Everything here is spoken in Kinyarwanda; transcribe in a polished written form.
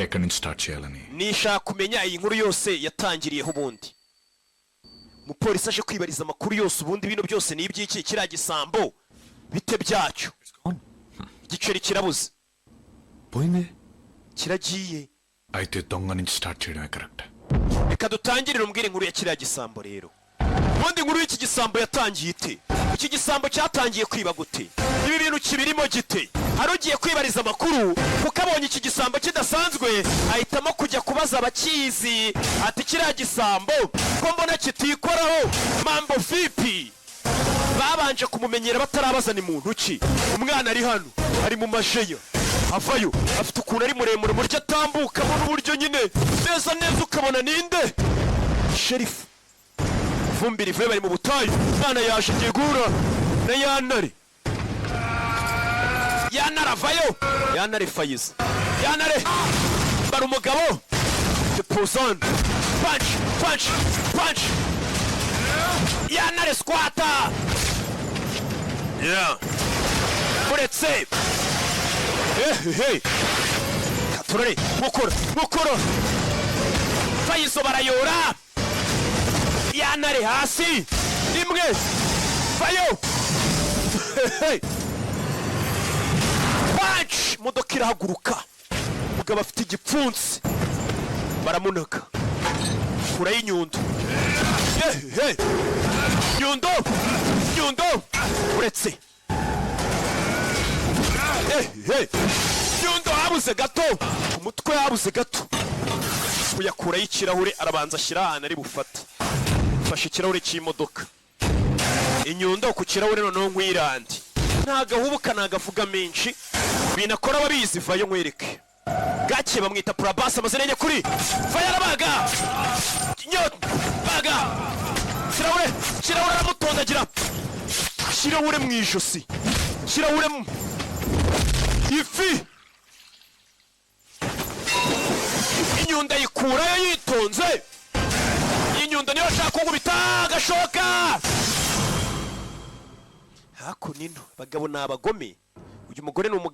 ఎక్కడి నుంచి స్టార్ట్ చేయాలని nishaka kumenya iyi nkuru yose yatangiriyeho ubundi umupolisi aje kwibariza amakuru yose ubundi bino byose ni iby'iki kiriya gisambo bite byacyo igiceri kirabuze పోయింది kiragiye అయితే దొంగ నుంచి స్టార్ట్ చేయడమే correct reka dutangirire umbwire inkuru ya kiriya gisambo rero ubundi inkuru y'iki gisambo yatangiye ite iki gisambo cyatangiye kwiba gute ibi bintu kibirimo gite hari ugiye kwibariza amakuru kuko abonye iki gisambo kidasanzwe ahitamo kujya kubaza abakizi ati kiriya gisambo ko mbona kitikoraho mambo vipi babanje kumumenyera batarabaza ni muntu ki umwana ari hano ari mu majeya avayo afite ukuntu ari muremure muryo atambukamo n'uburyo nyine neza neza ukabona ninde sherifu vumbi rivuye bari mu butayu umwana yaje agiye guhura na yanare avayo yanare fayiza yanare bara umugabo depozone punch yanare squata uretse katurore mukoro fayizo barayora yanare hasi rimwe vayo punch modoka irahaguruka mugabo afite igipfunsi baramunaga kura y'inyundo nyundo uretse nyundo habuze gato umutwe habuze gato kuyakura y'ikirahure arabanza ashyira ahantu ari bufate fashe ikirahure cy'imodoka inyundo ku kirahure noneho nk'irandi ntagahubuka ntagavuga menshi binakora ababizi vayo nkwereke gake bamwita purabasi amazina ye kuri vayo arabaga baga kirahure aramutondagira kirahure mu ijosi kirahure mu ifi inyundo ayikurayo yitonze inyundo niyo ashaka kunkubita agashoka hakuno ino bagabo ni abagome uyu mugore ni umugabo